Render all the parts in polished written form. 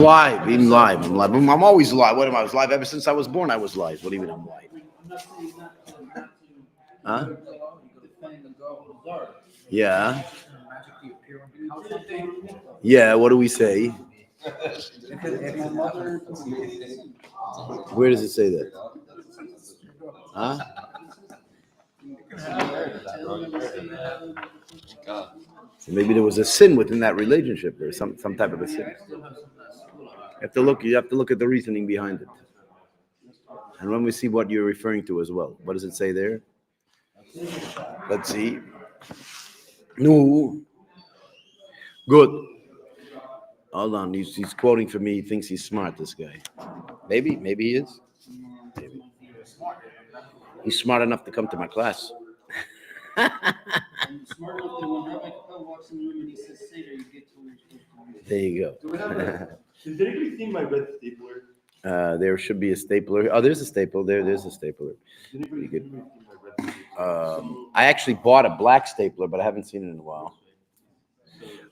Live, even live. I'm live. I'm always live. What am I? I was live ever since I was born. I was live. What do you mean I'm live? Huh? Yeah. Yeah. What do we say? Where does it say that? Huh? So maybe there was a sin within that relationship, or some type of a sin. You have to look at the reasoning behind it. And when we see what you're referring to as well. What does it say there? Let's see. No. Good. Hold on. He's quoting for me. He thinks he's smart, this guy. Maybe he is. Maybe. He's smart enough to come to my class. There you go. Did anybody see my red stapler? There should be a stapler. Oh, there's a staple. There's a stapler. Pretty good. I actually bought a black stapler, but I haven't seen it in a while.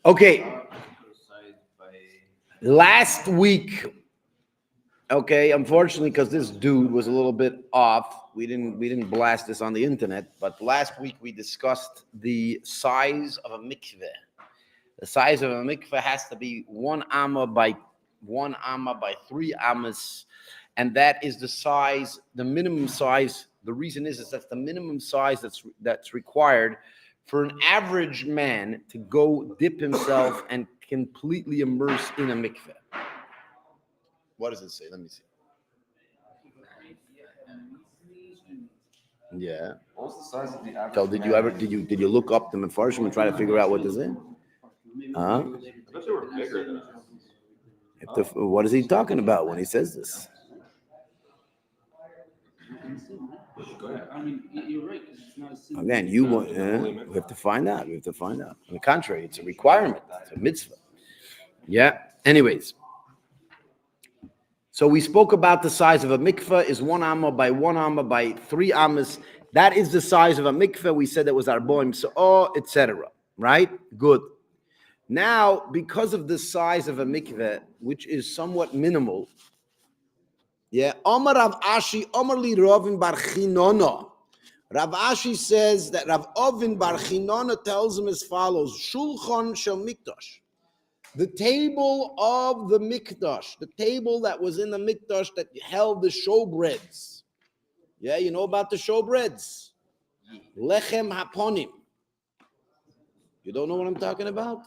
Okay. Last week, okay, unfortunately, because this dude was a little bit off, we didn't blast this on the internet, but last week we discussed the size of a mikveh. The size of a mikveh has to be 1 amma by 1 amma by 3 ammas, and that is the size, the minimum size. The reason is that's the minimum size that's required for an average man to go dip himself and completely immerse in a mikveh. What does it say? Let me see. Yeah. What's the size of the average? So did you look up the Mefarshim and try to figure out what this is? Huh? I bet they were bigger than us. What is he talking about when he says this? I mean, you're right. It's not a simple. Again, we have to find out. On the contrary, it's a requirement. It's a mitzvah. Yeah. Anyways. So we spoke about the size of a mikveh is 1 amma by 1 amma by 3 ammas. That is the size of a mikveh. We said that was arboim so, etc. Right? Good. Now, because of the size of a mikveh, which is somewhat minimal, yeah, Omar Rav Ashi, Omar li Ravin bar Chinona. Rav Ashi says that Rav Ovin bar Chinona tells him as follows: Shulchan shel Mikdash, the table of the Mikdash, the table that was in the Mikdash that held the showbreads. Yeah, you know about the showbreads, lechem haponim. You don't know what I'm talking about?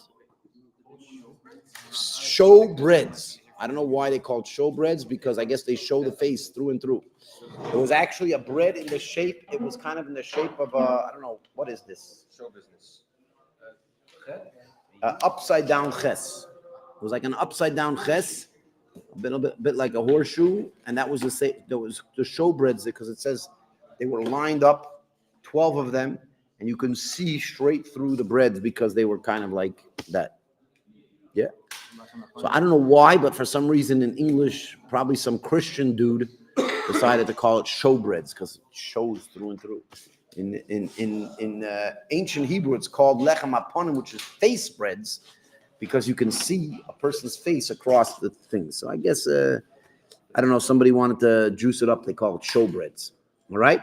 Showbreads. I don't know why they called showbreads, because I guess they show the face through and through. It was actually a bread in the shape. It was kind of in the shape of I don't know, what is this? Show business. Upside down ches. It was like an upside down ches, a bit like a horseshoe, and that was the showbreads, because it says they were lined up, 12 of them, and you can see straight through the breads because they were kind of like that. Yeah. So I don't know why, but for some reason in English, probably some Christian dude decided to call it showbreads because it shows through and through. In ancient Hebrew, it's called lechem haponim, which is face breads, because you can see a person's face across the thing. So I guess I don't know. Somebody wanted to juice it up. They call it showbreads. All right.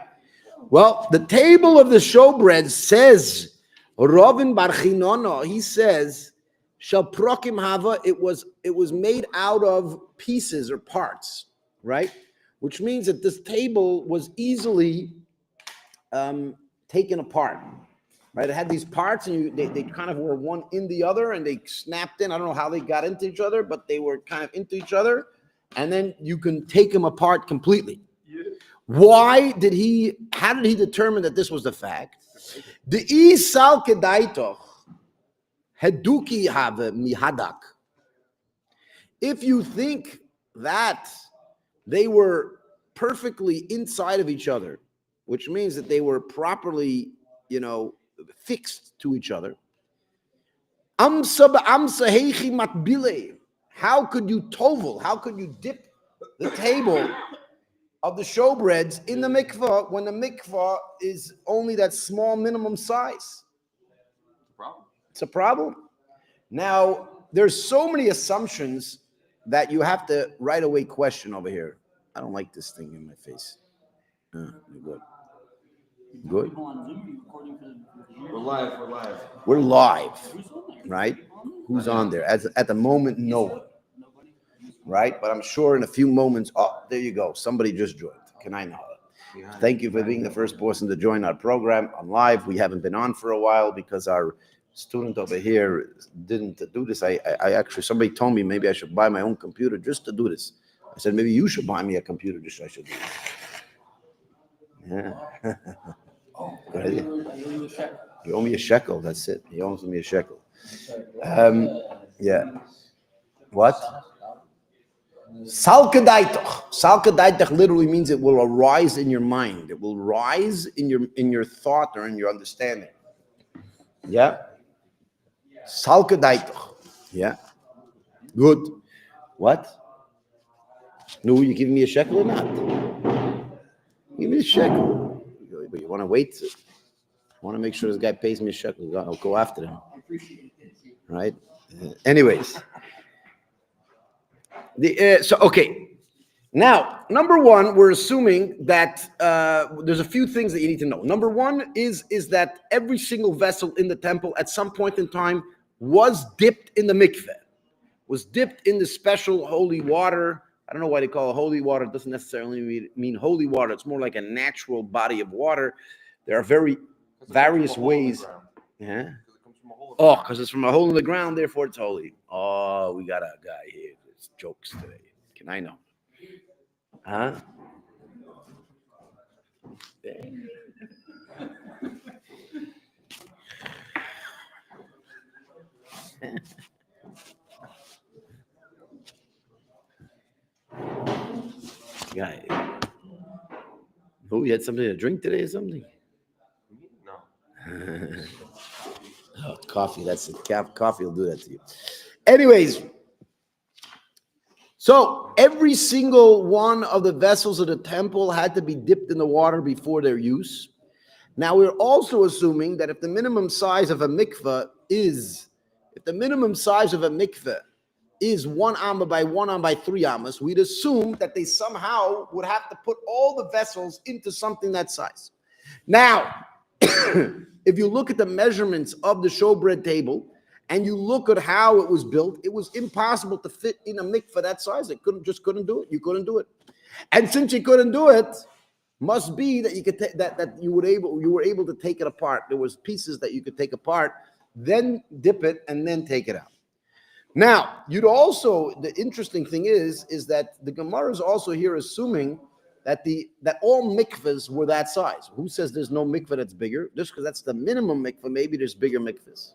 Well, the table of the showbreads says Ravin bar Chinona. He says, Shel prokim hava, it was made out of pieces or parts, right? Which means that this table was easily taken apart, right? It had these parts, and they kind of were one in the other, and they snapped in. I don't know how they got into each other, but they were kind of into each other, and then you can take them apart completely. How did he determine that this was the fact? The isal kedaitoch. Heduki have mihadak. If you think that they were perfectly inside of each other, which means that they were properly, fixed to each other, amsa heichi matbile. How could you tovel? How could you dip the table of the showbreads in the mikvah when the mikvah is only that small minimum size? It's a problem. Now, there's so many assumptions that you have to right away question over here. I don't like this thing in my face. You're good. Good. People on Zoom, are you recording for the viewers? We're live. We're live, Who's on there? right? On there? Who's on there? At the moment, no one, Nobody? right? But I'm sure in a few moments, oh, there you go. Somebody just joined. Can I know it? Thank you for being the first person to join our program on live. We haven't been on for a while because our student over here didn't do this. I actually, somebody told me maybe I should buy my own computer just to do this. I said, maybe you should buy me a computer just so I should do this. Yeah. Good idea. You owe me a shekel. That's it. He owes me a shekel. Yeah. What? Salkadaitach. Salkadaitach literally means it will arise in your mind. It will rise in your thought or in your understanding. Yeah. Salkadaitach. Yeah. Good. What? No, you giving me a shekel or not? Give me a shekel. But you want to wait? I want to make sure this guy pays me a shekel. I'll go after him. Right? Anyways. Okay. Now, number one, we're assuming that there's a few things that you need to know. Number one is that every single vessel in the temple at some point in time was dipped in the mikveh, was dipped in the special holy water. I don't know why they call it holy water. It doesn't necessarily mean holy water. It's more like a natural body of water. There are various ways. Yeah. Oh, because it's from a hole in the ground, therefore it's holy. Oh, we got a guy here. It's jokes today. Can I know? Huh? Guy. Oh, you had something to drink today or something? No. Oh, coffee. That's it. Coffee will do that to you. Anyways, so every single one of the vessels of the temple had to be dipped in the water before their use. Now we're also assuming that if the minimum size of a mikveh is 1 amma by 1 amma by 3 ammas, we'd assume that they somehow would have to put all the vessels into something that size. Now, if you look at the measurements of the showbread table and you look at how it was built, it was impossible to fit in a mikveh that size. It couldn't do it. You couldn't do it. And since you couldn't do it, must be that you could you were able to take it apart. There was pieces that you could take apart, then dip it, and then take it out. Now, the interesting thing is that the Gemara is also here assuming that all mikvahs were that size. Who says there's no mikvah that's bigger? Just because that's the minimum mikvah, maybe there's bigger mikvahs.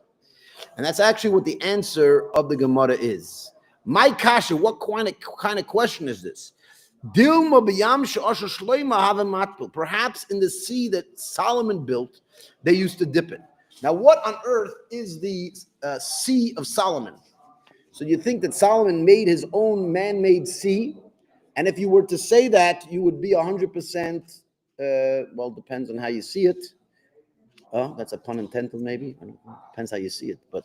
And that's actually what the answer of the Gemara is. My kasha, what kind of question is this? Perhaps in the sea that Solomon built, they used to dip it. Now, what on earth is the Sea of Solomon? So you think that Solomon made his own man-made sea? And if you were to say that, you would be 100%, well, depends on how you see it. Oh, that's a pun intended, maybe. Depends how you see it. But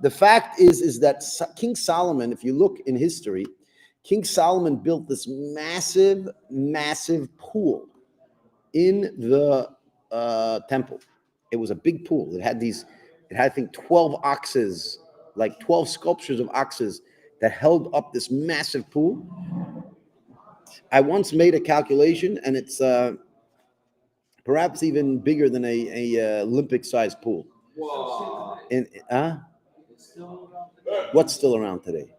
the fact is that King Solomon, if you look in history, King Solomon built this massive, massive pool in the temple. It was a big pool. It had, I think, 12 oxes, like 12 sculptures of oxes that held up this massive pool. I once made a calculation, and it's perhaps even bigger than a Olympic-sized pool. Whoa. What's still around today?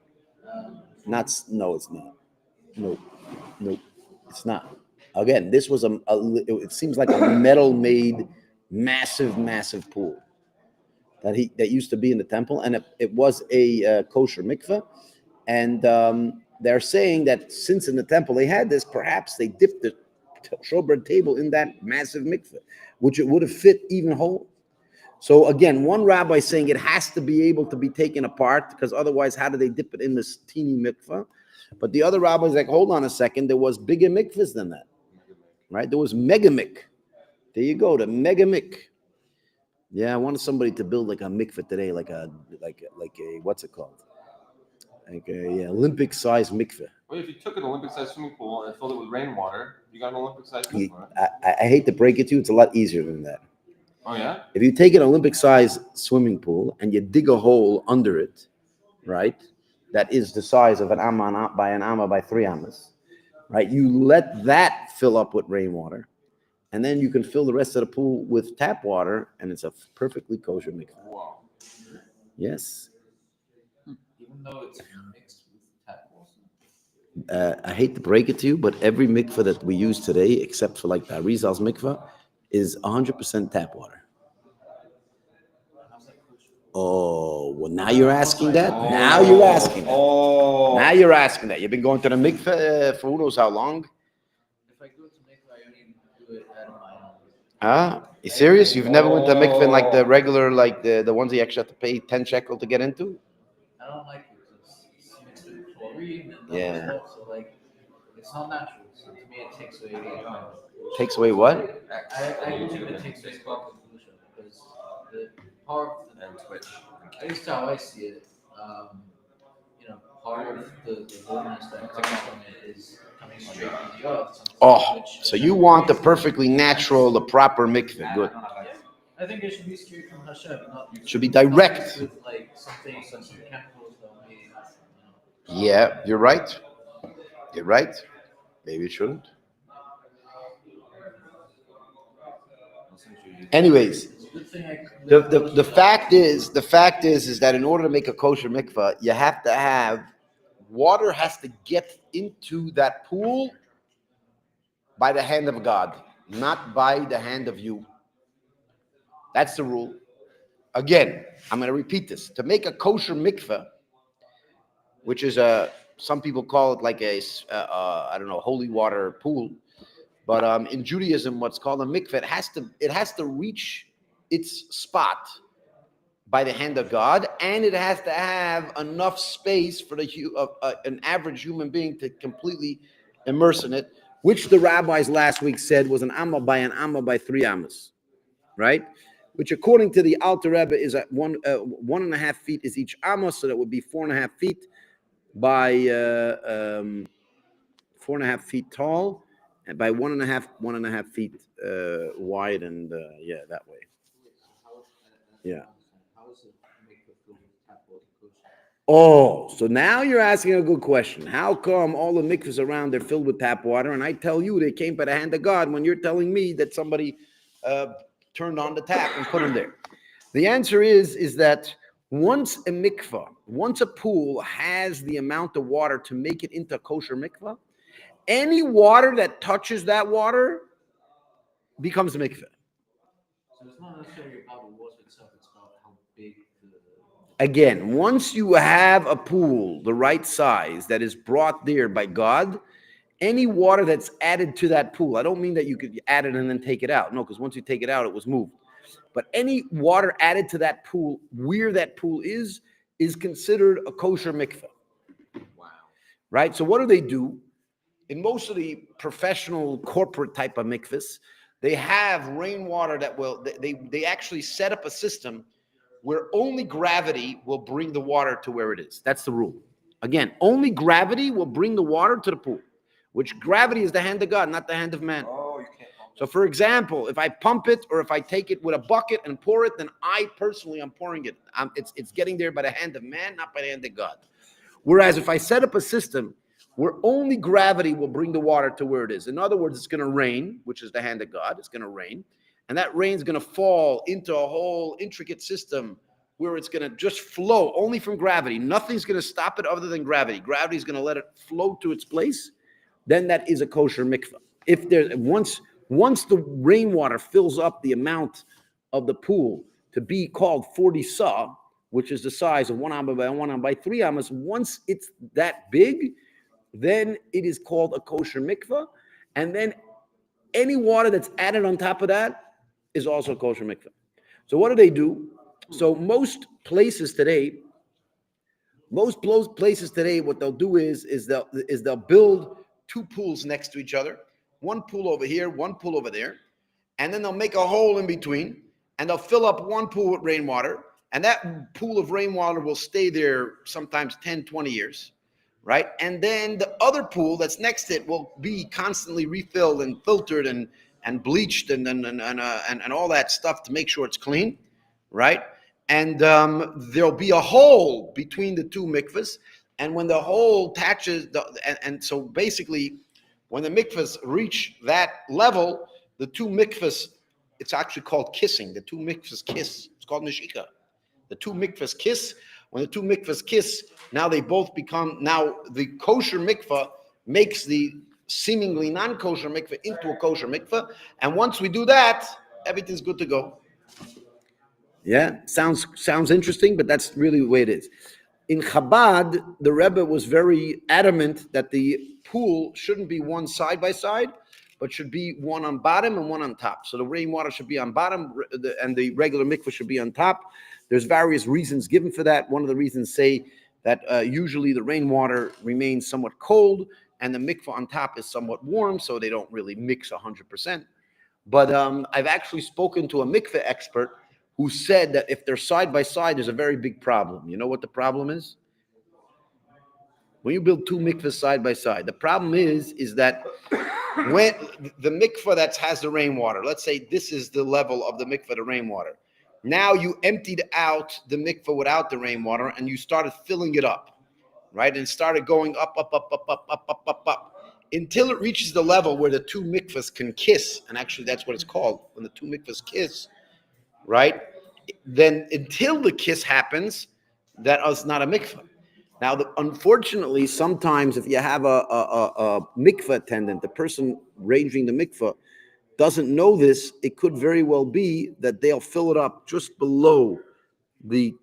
No, it's not. No, it's not. Again, this was it seems like a metal-made, massive, massive pool that used to be in the temple, and it was a kosher mikveh. And they're saying that since in the temple they had this, perhaps they dipped the showbread table in that massive mikveh, which it would have fit even whole. So again, one rabbi is saying it has to be able to be taken apart, because otherwise, how do they dip it in this teeny mikveh? But the other rabbi is like, hold on a second, there was bigger mikvahs than that, right? There was megamik. There you go, the megamik. Yeah, I wanted somebody to build like a mikveh today, like a what's it called? Okay, yeah, Olympic-sized mikveh. Well, if you took an Olympic-sized swimming pool and filled it with rainwater, you got an Olympic-sized You- mikvah. I hate to break it to you, it's a lot easier than that. Oh yeah? If you take an Olympic-sized swimming pool and you dig a hole under it, right, that is the size of an amma by an amma by 3 ammas, right? You let that fill up with rainwater, and then you can fill the rest of the pool with tap water, and it's a perfectly kosher mikveh. Wow. Yes. Even though it's mixed with tap water. I hate to break it to you, but every mikveh that we use today, except for like the Arizal's mikveh, is 100% tap water. Oh, well, now you're asking that? Now you're asking that. Oh. Now you're asking that. You've been going to the mikveh for who knows how long? If I go to mikveh, I only do it out of my own. Ah, you serious? You've never went to a mikveh in like the regular, like the ones you actually have to pay 10 shekel to get into? I don't like it because it's mixed with chlorine and Yeah. stuff, so like it's not natural. So to me, it takes away. Takes away what? I believe it takes away sparkling pollution because the part of the, And Twitch. at least how I see it, part of the holiness that comes from it is coming straight from the earth. Oh, so you want the perfectly natural, the proper mikveh. Good. I think it should be straight from Hashem, not Should be direct. with like something some chemicals that we. Yeah, you're right. You're right. Maybe it shouldn't. Anyways, It's a good thing the fact is that in order to make a kosher mikveh, you have to have water has to get into that pool by the hand of God, not by the hand of you. That's the rule. Again, I'm going to repeat this. To make a kosher mikveh, which is some people call it like a I don't know, holy water pool, but in Judaism, what's called a mikveh, it has to reach its spot by the hand of God, and it has to have enough space for an average human being to completely immerse in it, which the rabbis last week said was an amma by 3 ammas, right? Which according to the Alter Rebbe is at 1.5 feet is each amma, so that would be 4.5 feet by 4.5 feet tall, and by 1.5 feet wide, and that way. Yeah. Oh, so now you're asking a good question. How come all the mikvahs around are filled with tap water, and I tell you they came by the hand of God when you're telling me that somebody turned on the tap and put them there? The answer is that once a pool has the amount of water to make it into a kosher mikvah, any water that touches that water becomes a mikveh. So it's not necessarily about the water itself; it's about how big the. Again, once you have a pool the right size that is brought there by God, any water that's added to that pool, I don't mean that you could add it and then take it out. No, because once you take it out, it was moved. But any water added to that pool, where that pool is considered a kosher mikveh. Wow. Right? So what do? In most of the professional corporate type of mikvahs, they have rainwater that they actually set up a system where only gravity will bring the water to where it is. That's the rule. Again, only gravity will bring the water to the pool, which gravity is the hand of God, not the hand of man. Oh, you can't pump. So for example, if I pump it or if I take it with a bucket and pour it, then I personally am pouring it. It's getting there by the hand of man, not by the hand of God. Whereas if I set up a system where only gravity will bring the water to where it is. In other words, it's going to rain, which is the hand of God. It's going to rain. And that rain is going to fall into a whole intricate system where it's going to just flow only from gravity. Nothing's going to stop it other than gravity. Gravity is going to let it flow to its place. Then that is a kosher mikveh. If there's once the rainwater fills up the amount of the pool to be called 40 sa, which is the size of 1 amma by 1 amma by 3 ammas, once it's that big, then it is called a kosher mikveh. And then any water that's added on top of that is also kosher mikveh. So what do? So most places today, what they'll do is they'll build 2 pools next to each other, 1 pool over here, 1 pool over there, and then they'll make a hole in between, and they'll fill up 1 pool with rainwater, And that pool of rainwater will stay there sometimes 10, 20 years, right? And then the other pool that's next to it will be constantly refilled and filtered and bleached and all that stuff to make sure it's clean, right? And there'll be a hole between the two mikvahs. And when the hole touches, and so basically, when the mikvahs reach that level, the two mikvahs, it's actually called kissing. The two mikvahs kiss. It's called neshika. The two mikvahs kiss. When the two mikvahs kiss, now they both become, now the kosher mikvah makes the seemingly non-kosher mikvah into a kosher mikvah. And once we do that, everything's good to go. Yeah, sounds interesting, but that's really the way it is. In Chabad, the Rebbe was very adamant that the pool shouldn't be one side by side, but should be one on bottom and one on top. So the rainwater should be on bottom, and the regular mikvah should be on top. There's various reasons given for that. One of the reasons say that usually the rainwater remains somewhat cold, and the mikvah on top is somewhat warm, so they don't really mix 100%. But I've actually spoken to a mikveh expert who said that if they're side by side, there's a very big problem. You know what the problem is? When you build two mikvahs side by side, the problem is that when the mikvah that has the rainwater, let's say this is the level of the mikvah, the rainwater. Now you emptied out the mikvah without the rainwater and you started filling it up, right? And started going up, until it reaches the level where the two mikvahs can kiss. And actually that's what it's called, when the two mikvahs kiss, right? Then until the kiss happens, that is not a mikvah. Now, unfortunately, sometimes if you have a mikvah attendant, the person arranging the mikvah doesn't know this, it could very well be that they'll fill it up just below the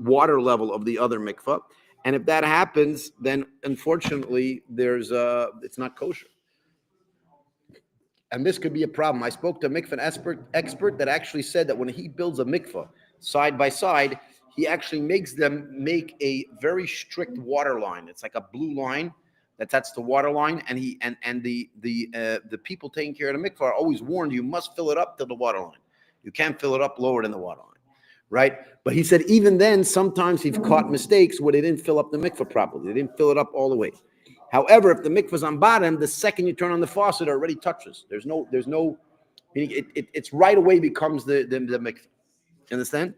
water level of the other mikvah. And if that happens, then unfortunately, it's not kosher. And this could be a problem. I spoke to a mikvah expert that actually said that when he builds a mikvah side by side, he actually makes them make a very strict water line. It's like a blue line that's the water line, and the people taking care of the mikvah are always warned, you must fill it up to the water line. You can't fill it up lower than the water line, right? But he said even then, sometimes he's caught mistakes where they didn't fill up the mikvah properly. They didn't fill it up all the way. However, if the mikvah's on bottom, the second you turn on the faucet, it already touches. There's no. It's right away becomes the mikvah. You understand?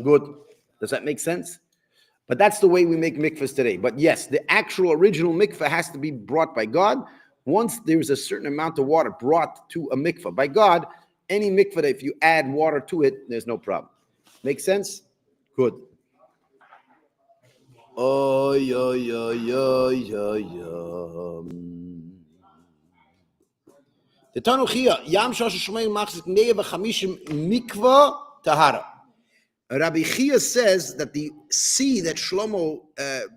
Good. Does that make sense? But that's the way we make mikvahs today. But yes, the actual original mikvah has to be brought by God. Once there's a certain amount of water brought to a mikvah by God, any mikvah, if you add water to it, there's no problem. Make sense? Good. The Tanuchia, Yam Shosh Shmeim Machzik Neiv Chamishim Mikvah Tahara. Rabbi Chia says that the sea that Shlomo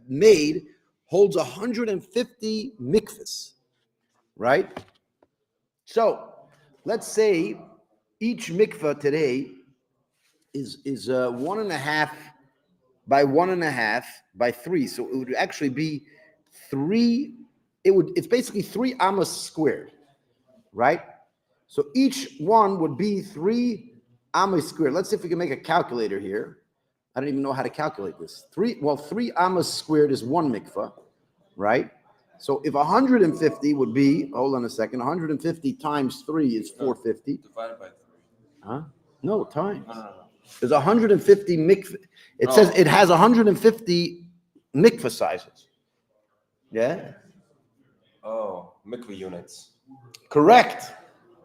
made holds 150 mikvahs, right? So let's say each mikvah today is 1.5 by 1.5 by 3. So it would actually be 3. It's basically 3 amas squared, right? So each one would be 3 amas squared. Let's see if we can make a calculator here. I don't even know how to calculate this. 3 amas squared is 1 mikvah, right? So if 150 would be, hold on a second, 150 times 3 is 450. Divided by 3. Huh? No, times. No. There's 150 mikvah. It says it has 150 mikvah sizes. Yeah? Oh, mikvah units. Correct.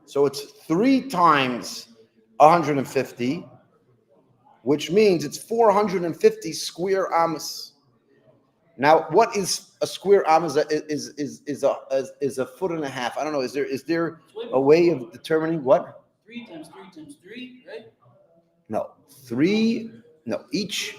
So it's 3 times 150, which means it's 450 square amas. Now, what is a square amas? Is a foot and a half. I don't know. Is there a way of determining what? 3 times 3 times 3, right? No, 3. No, each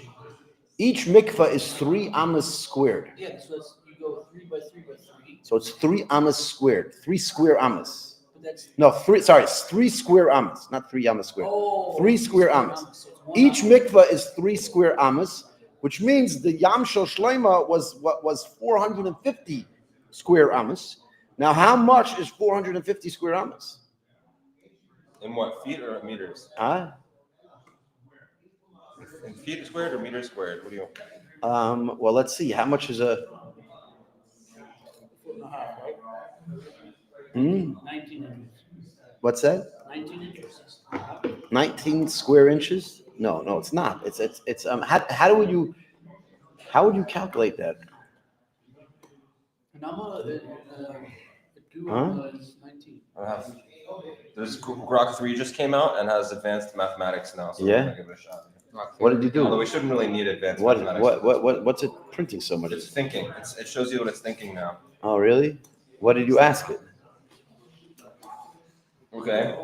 mikvah is 3 amas squared. Yeah, so you go 3 by 3 by 3. So it's 3 amas squared, 3 square amas. But that's it's 3 square amas, not 3 amas squared. 3 square amas. So Each mikvah is 3 square amas, which means the Yam Shel Shleima was 450 square amas. Now, how much is 450 square amas? In what, feet or meters? In feet squared or meters squared? What do you? Well, let's see. How much is a? 4.5, right? Hmm? 19 inches. What's that? 19 inches. 19 square inches? No, it's not. It's how would you calculate that? Number Huh? is 19. There's Grok 3 just came out and has advanced mathematics now, so Yeah? we're gonna give it a shot. What did you do? Although we shouldn't really need advanced mathematics. What's it printing so much? It's thinking. It shows you what it's thinking now. Oh, really? What did you ask it? Okay.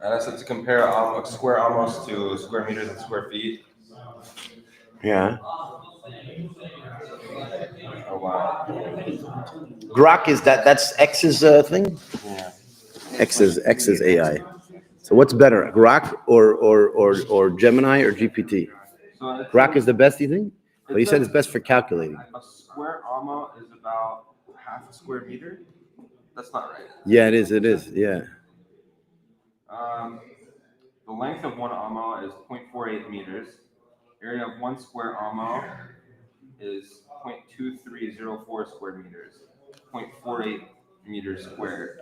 And I said to compare a square almost to square meters and square feet. Yeah. Oh wow. Grok is that's X's thing? Yeah. X's AI. So what's better, Grok or Gemini or GPT? So Grok is the best, you think? But you said it's best for calculating. A square alma is about half a square meter. That's not right. Yeah, it is. Yeah. The length of one alma is 0.48 meters. Area of one square alma is 0.2304 square meters. 0.48 meters squared.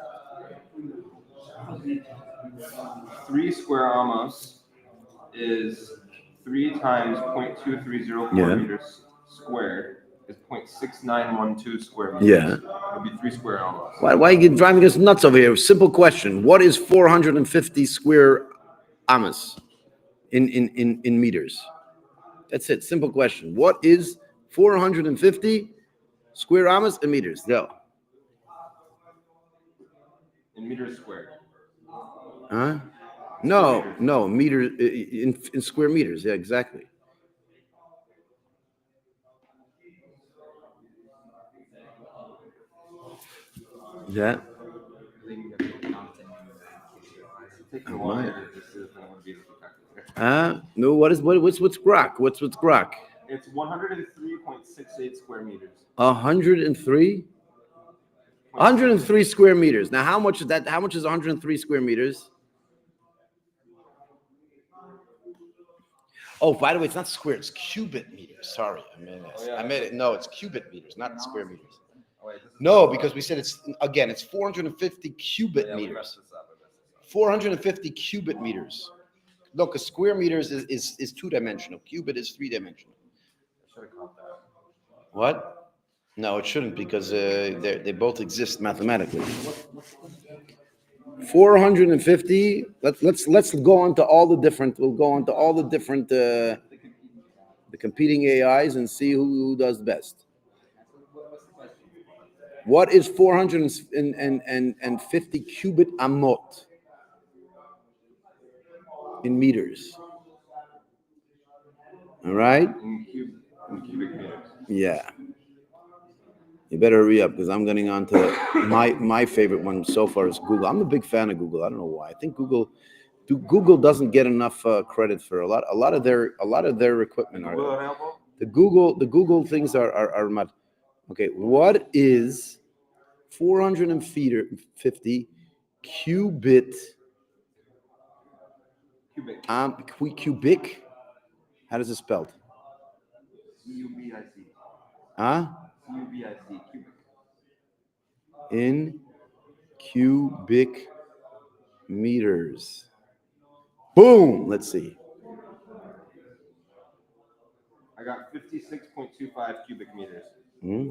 3 square almas is 3 times 0.2304 Yeah. meters squared is 0.6912 square meters. Yeah. It would be 3 square almas. Why are you driving us nuts over here? Simple question. What is 450 square amas in meters? That's it. Simple question. What is 450 square amas in meters? Go. In meters squared. Huh? No, meters in square meters. Yeah, exactly. Yeah. No. What's Grok? What's Grok? It's 103.68 square meters. 103. 103 square meters. Now, how much is that? How much is 103 square meters? Oh, by the way, it's not square. It's cubit meters. Sorry, I made it. No, it's cubit meters, not square meters. No, because we said it's 450 cubit meters. 450 cubit meters. No, because square meters is two-dimensional. Cubit is three-dimensional. What? No, it shouldn't because they both exist mathematically. 450. Let's go on to all the different. We'll go on to all the different the competing AIs and see who does best. What is 450 cubit amot in meters? All right. In cubic meters. Yeah. You better hurry up because I'm getting on to my favorite one so far is Google. I'm a big fan of Google. I don't know why. I think Google doesn't get enough credit for a lot of their equipment. The Google things are mad. Okay, what is 450 cubic? Cubic? How does it spelled? CUBIC. Huh? CUBIC. Cubic. In cubic meters. Boom. Let's see. I got 56.25 cubic meters. Hmm?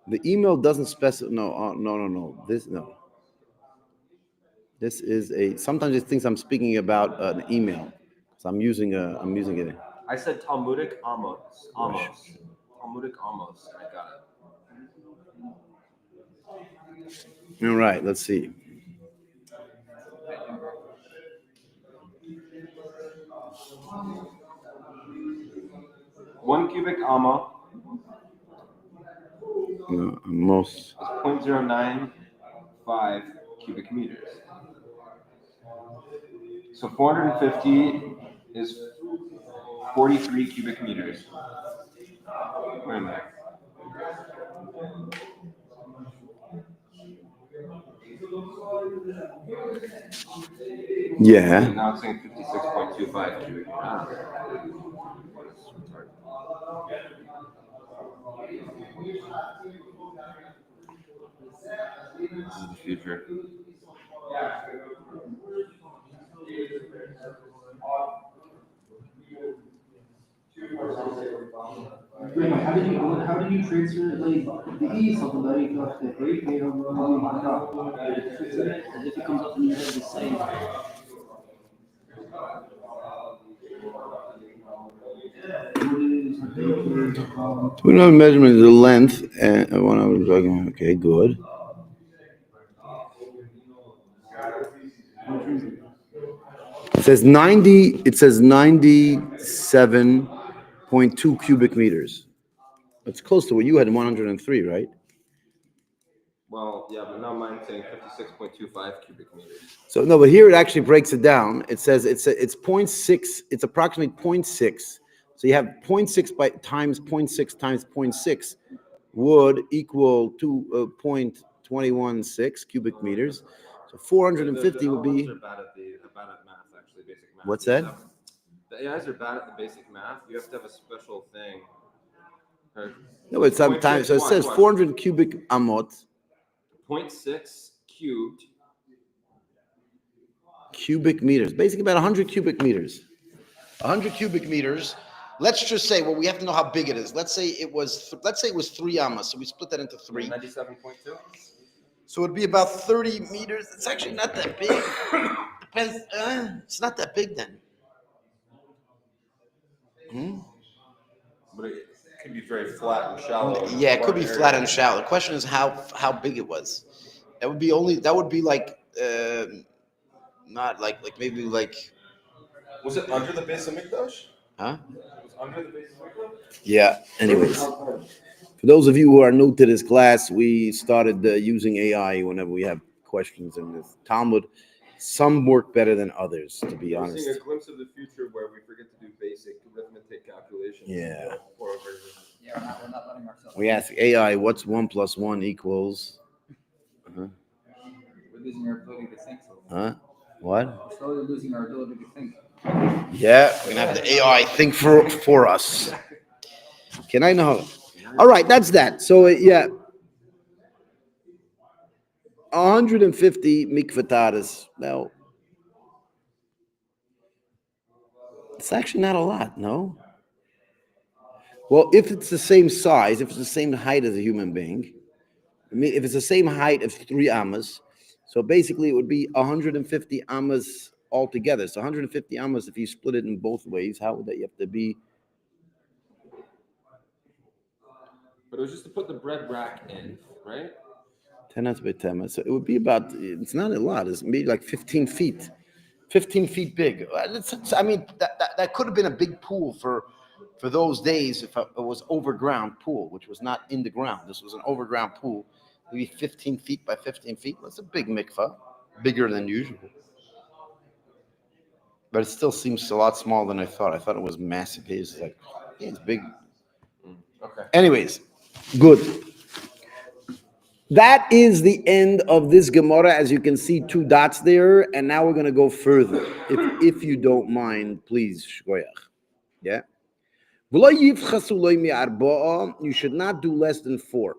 The email doesn't specify. No. This is a. Sometimes it thinks I'm speaking about an email, so I'm using it. I said Talmudic Amos. Talmudic Amos. I got it. All right. Let's see. One cubic amma Most. 0.095 cubic meters. So 450 is 43 cubic meters. Wait a minute. Yeah. And now it's saying 56.25 cubic meters. This is the future. Wait, how did you transfer like the E something that you got the great pay of if it comes up and you have the same. We know measurement is the length and when I was talking. Okay, good. It says 90. It says 97.2 cubic meters. That's close to what you had in 103, right? Well, yeah, but now mine's saying 56.25 cubic meters. So no, but here it actually breaks it down. It says it's 0.6. It's approximately 0.6. So you have 0.6 by times 0.6 times 0.6 would equal to 0.216 cubic meters. So 450 would be. The LLMs are bad at math, actually, basic math. What's that? The AIs are bad at the basic math. You have to have a special thing. No, but sometimes so it says 400 cubic amot. 0.6 cubed. Cubic meters, basically about 100 cubic meters. 100 cubic meters. Let's just say, well, we have to know how big it is. Let's say it was 3 amas. So we split that into 3. 97.2. So it'd be about 30 meters. It's actually not that big. Depends. It's not that big then. But it could be very flat and shallow. Yeah, it could be flat and shallow. The question is how big it was. That would be like not like maybe like. Was it under the base of Mikdash? Huh? It was under the base of Mikdash? Yeah. Anyways, for those of you who are new to this class, we started using AI whenever we have questions in this Talmud. Some work better than others, to be honest. We're seeing a glimpse of the future where we forget to do basic arithmetic calculations. Yeah. Yeah, we're not letting ourselves. We ask AI, what's 1 plus 1 equals? We're losing our ability to think. Huh? What? We're slowly losing our ability to think. Yeah, we're gonna have the AI think for us. Can I know? All right, that's that. So yeah, 150 mikvataras. Now, it's actually not a lot, no? Well, if it's the same size, if it's the same height as a human being, I mean, if it's the same height of 3 amas, so basically it would be 150 amas altogether. So 150 amas, if you split it in both ways, how would that? You have to be. But it was just to put the bread rack in, right? 10 by 10. So it would be about. It's not a lot. It's maybe like 15 feet. 15 feet big. I mean, that could have been a big pool for those days if it was overground pool, which was not in the ground. This was an overground pool, maybe 15 feet by 15 feet. That's a big mikvah, bigger than usual. But it still seems a lot smaller than I thought. I thought it was massive. It's like, yeah, it's big. Okay. Anyways, good. That is the end of this Gemara. As you can see, 2 dots there. And now we're going to go further. If you don't mind, please, shkoyach. Yeah? You should not do less than 4.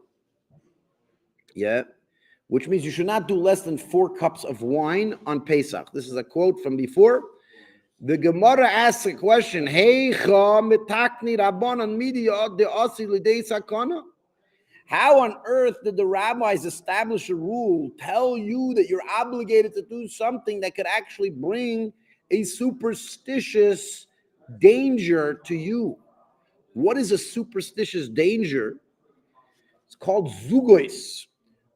Yeah? Which means you should not do less than 4 cups of wine on Pesach. This is a quote from before. The Gemara asks a question. Hey, how on earth did the rabbis establish a rule, tell you that you're obligated to do something that could actually bring a superstitious danger to you? What is a superstitious danger? It's called zugos.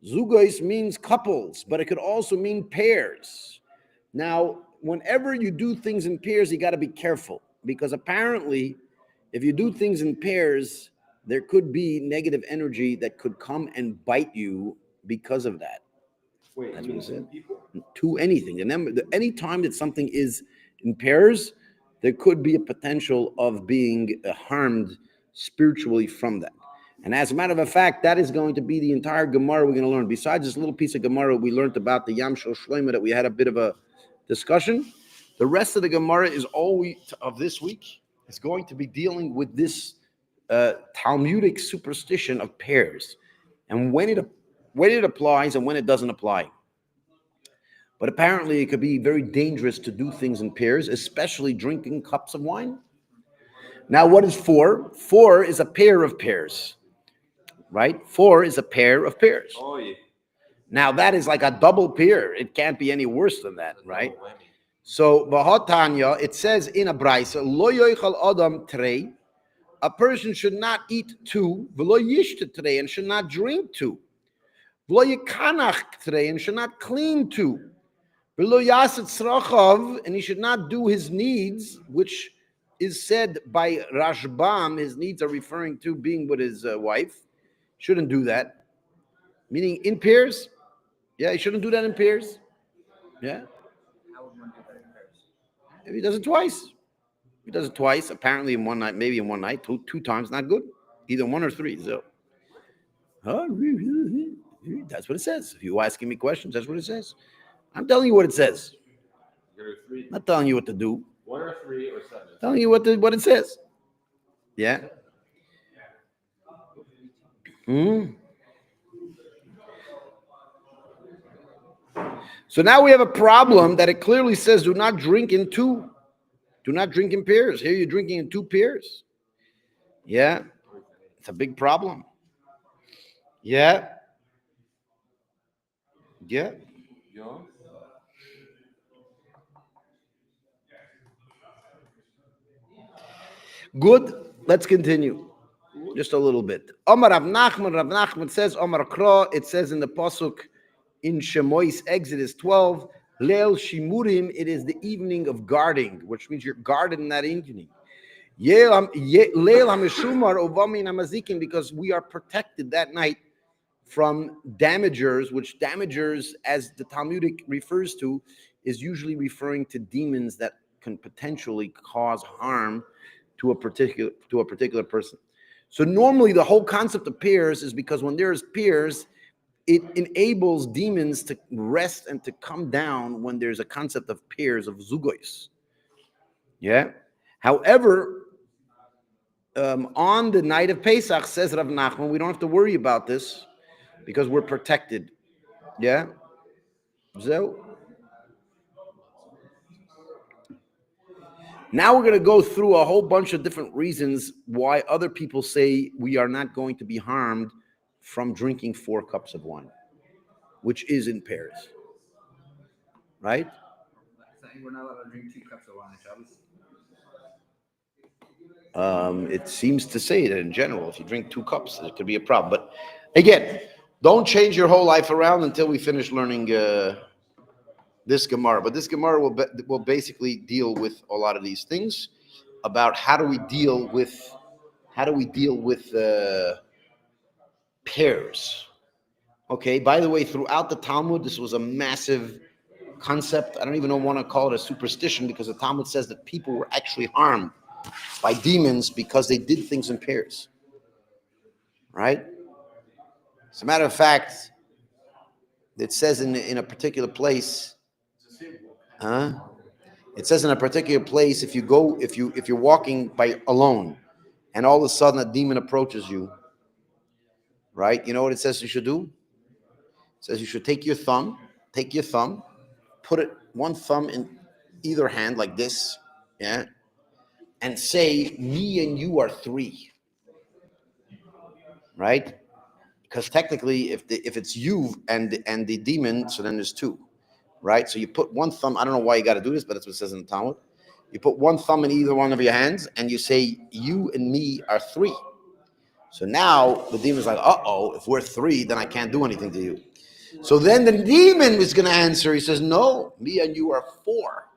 Zugos means couples, but it could also mean pairs. Now, whenever you do things in pairs, you got to be careful, because apparently, if you do things in pairs, there could be negative energy that could come and bite you because of that. Wait, That's what it said. people? To anything. And then any time that something is in pairs, there could be a potential of being harmed spiritually from that. And as a matter of fact, that is going to be the entire Gemara we're going to learn. Besides this little piece of Gemara we learned about the Yam Shel Shloima that we had a bit of a discussion, the rest of the Gemara is of this week is going to be dealing with this Talmudic superstition of pairs and when it applies and when it doesn't apply. But apparently it could be very dangerous to do things in pairs, especially drinking cups of wine. Now, what is 4? 4 is a pair of pairs, right? 4 is a pair of pairs. Oh, yeah. Now, that is like a double pair. It can't be any worse than that, right? So, V'hotanya, it says in a brayso, lo yoichal adam trei, a person should not eat 2, v'lo yishta trei, and should not drink 2, v'lo yikanach trei, and should not clean 2, v'lo yaset tzrachav, and he should not do his needs, which is said by Rashbam, his needs are referring to being with his wife. Shouldn't do that. Meaning in pairs. Yeah, he shouldn't do that in pairs. Yeah. How would one do that in pairs? If he does it twice. He does it twice, apparently in one night, maybe in one night, two times, not good. Either 1 or 3. So that's what it says. If you're asking me questions, that's what it says. I'm telling you what it says. I'm not telling you what to do. 1 or 3 or 7. Telling you what it says. Yeah. So now we have a problem that it clearly says do not drink in 2. Do not drink in pairs. Here you're drinking in 2 pairs. Yeah. It's a big problem. Yeah. Yeah. Yo. Good. Let's continue. Just a little bit. Omar Rav Nachman says, Omar Kra, it says in the Pasuk in Shemois, Exodus 12, Leil Shimurim, it is the evening of guarding, which means you're guarded in that evening. Leil HaMeshumar Ovamin HaMazikim, because we are protected that night from damagers, which damagers, as the Talmudic refers to, is usually referring to demons that can potentially cause harm to a particular person. So normally the whole concept of pairs is because when there's pairs, it enables demons to rest and to come down when there's a concept of pairs of zugos. Yeah. However, on the night of Pesach, says Rav Nachman, we don't have to worry about this because we're protected. Yeah. So now we're going to go through a whole bunch of different reasons why other people say we are not going to be harmed from drinking 4 cups of wine, which is in pairs. Right? Saying we're not allowed to drink 2 cups of wine on Shabbos? It seems to say that in general, if you drink 2 cups, it could be a problem. But again, don't change your whole life around until we finish learning this Gemara. But this Gemara will basically deal with a lot of these things about how do we deal with pairs. Okay, by the way, throughout the Talmud, this was a massive concept. I don't even want to call it a superstition because the Talmud says that people were actually harmed by demons because they did things in pairs. Right? As a matter of fact, it says in a particular place, it says in a particular place, if you're walking by alone and all of a sudden a demon approaches you, right? You know what it says you should do? It says you should take your thumb, put it 1 thumb in either hand like this, yeah, and say, me and you are 3. Right? Because technically, if it's you and the demon, so then there's 2. Right? So you put 1 thumb, I don't know why you got to do this, but that's what it says in the Talmud. You put 1 thumb in either one of your hands and you say, you and me are 3. So now the demon's like, if we're 3, then I can't do anything to you. So then the demon is going to answer. He says, no, me and you are 4.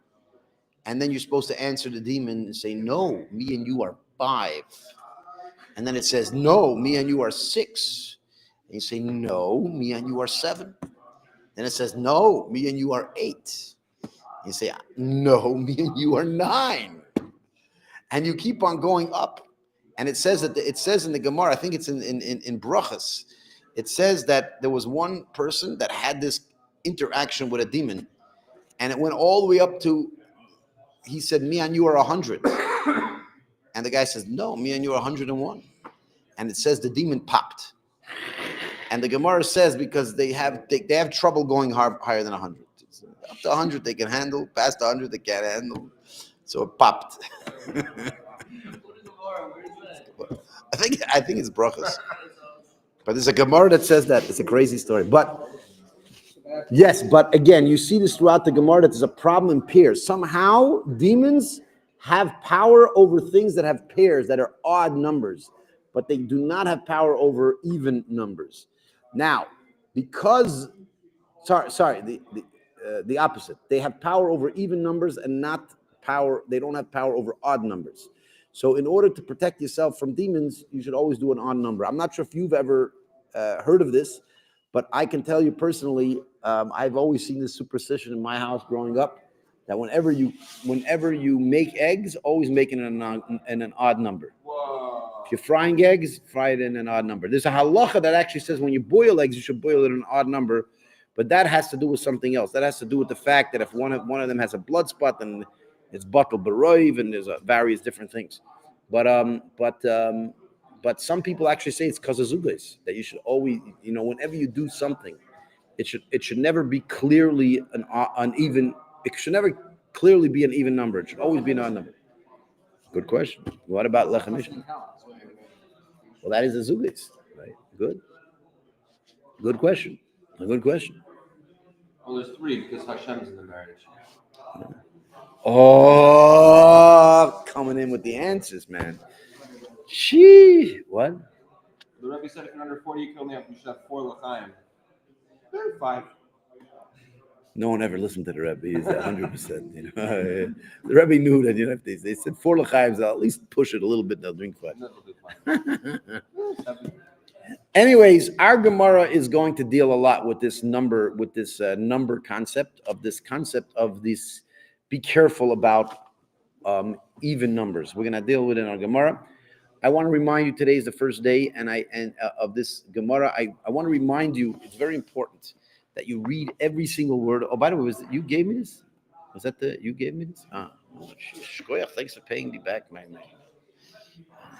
And then you're supposed to answer the demon and say, no, me and you are 5. And then it says, no, me and you are 6. And you say, no, me and you are 7. Then it says, no, me and you are 8. You say, no, me and you are 9. And you keep on going up And it says that it says in the Gemara, I think it's in Brachas, it says that there was one person that had this interaction with a demon, and it went all the way up to, he said, me and you are 100. And the guy says, no, me and you are 101. And it says the demon popped. And the Gemara says because they have trouble going higher than 100. Up to 100 they can handle, past 100 they can't handle. So it popped. I think it's brachas. But there's a Gemara that says that. It's a crazy story. But yes, but again, you see this throughout the Gemara that there's a problem in pairs. Somehow demons have power over things that have pairs, that are odd numbers, but they do not have power over even numbers. Now, because the opposite. They have power over even numbers and not power. They don't have power over odd numbers. So in order to protect yourself from demons, you should always do an odd number. I'm not sure if you've ever heard of this, but I can tell you personally, I've always seen this superstition in my house growing up, that whenever you make eggs, always make it in an odd number. Whoa. If you're frying eggs, fry it in an odd number. There's a halacha that actually says when you boil eggs, you should boil it in an odd number, but that has to do with something else. That has to do with the fact that if one of them has a blood spot, then it's batal beroiv, and there's various different things. But some people actually say it's because of zugas, that you should always, whenever you do something, it should never be clearly an uneven. It should never clearly be an even number. It should always be an odd number. Good question. What about lechem? Well, that is a zugas, right? Good question. A good question. Well, there's three because Hashem's in the marriage. Oh, coming in with the answers, man. Gee, what? The Rebbe said if you're under 40, you should have 4 l'chaim. 5. No one ever listened to the Rebbe. He's 100%. The Rebbe knew that if they said 4 l'chaims, they'll at least push it a little bit. They'll drink 5. Anyways, our Gemara is going to deal a lot with this number, number concept of this. Be careful about even numbers. We're going to deal with it in our Gemara. I want to remind you today is the first day, of this Gemara. I want to remind you it's very important that you read every single word. Oh, by the way, you gave me this? Was that you gave me this? Shkoyach, thanks for paying me back, man.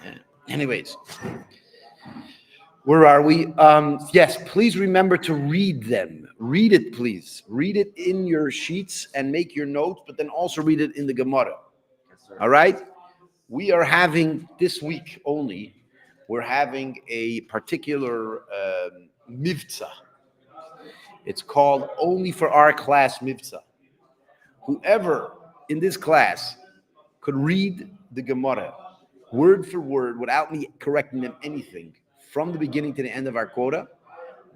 Yeah. Anyways. Where are we? Yes, please remember to read them. Read it, please. Read it in your sheets and make your notes, but then also read it in the Gemara. Yes, sir. All right? We are having, this week only, we're having a particular mivtza. It's called Only for Our Class Mivtza. Whoever in this class could read the Gemara word for word without me correcting them anything, from the beginning to the end of our quota,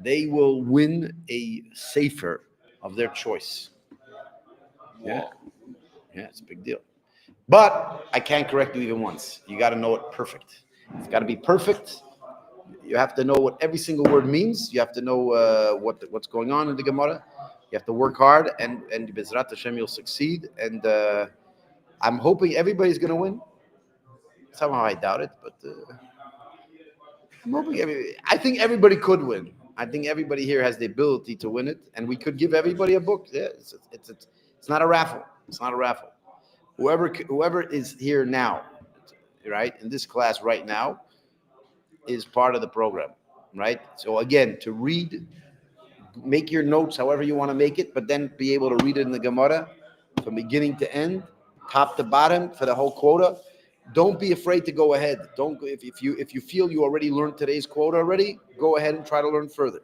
they will win a sefer of their choice. Yeah, it's a big deal. But I can't correct you even once. You got to know it perfect. It's got to be perfect. You have to know what every single word means. You have to know what's going on in the Gemara. You have to work hard, and Bezrat Hashem, you'll succeed. And I'm hoping everybody's going to win. Somehow I doubt it, but... I'm hoping I think everybody could win. I think everybody here has the ability to win it, and we could give everybody a book. Yeah, it's not a raffle. It's not a raffle. Whoever is here now, right, in this class right now, is part of the program, right? So again, to read, make your notes however you want to make it, but then be able to read it in the Gemara from beginning to end, top to bottom for the whole quota. Don't be afraid to go ahead. If you feel you already learned today's quota already, go ahead and try to learn further.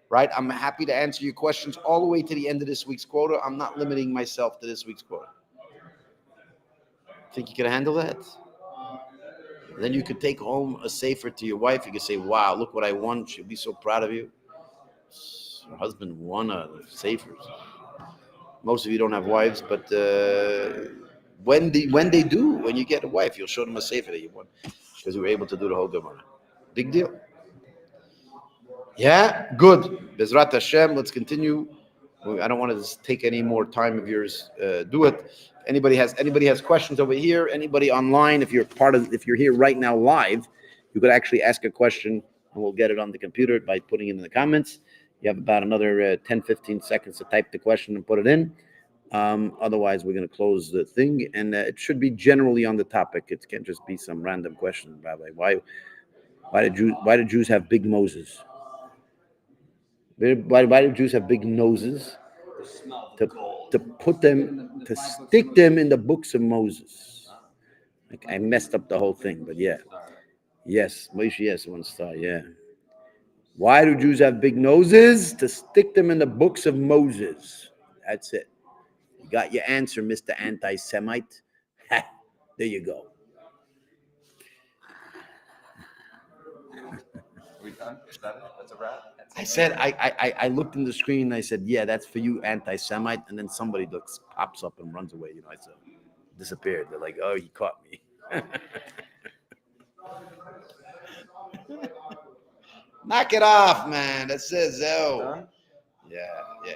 Right? I'm happy to answer your questions all the way to the end of this week's quota. I'm not limiting myself to this week's quota. Think you can handle that? Then you could take home a sefer to your wife. You could say, "Wow, look what I won." She'll be so proud of you. Your husband won a sefer. Most of you don't have wives, but when you get a wife, you'll show them a sefer that you won because you were able to do the whole Gemara. Big deal. Yeah, good. Bezrat Hashem, let's continue I don't want to take any more time of yours. Do it. Anybody has questions over here? Anybody online? If you're here right now live, you could actually ask a question, and we'll get it on the computer by putting it in the comments. You have about another 10, 15 seconds to type the question and put it in. Otherwise, we're going to close the thing, and it should be generally on the topic. It can't just be some random question, Rabbi. Why did Jews have big noses? Why do Jews have big noses? To put them, to stick them in the books of Moses. Like, I messed up the whole thing, but yeah. Yes, Moshe, yes, 1 star, yeah. Why do Jews have big noses? To stick them in the books of Moses. That's it. You got your answer, Mr. Anti-Semite. Ha, there you go. Are we done? Is that it? That's a wrap? I said, I looked in the screen and I said, yeah, that's for you, anti-Semite. And then somebody pops up and runs away. I said, disappeared. They're like, oh, you caught me. Knock it off, man. That's it, Zoe. Done? Yeah.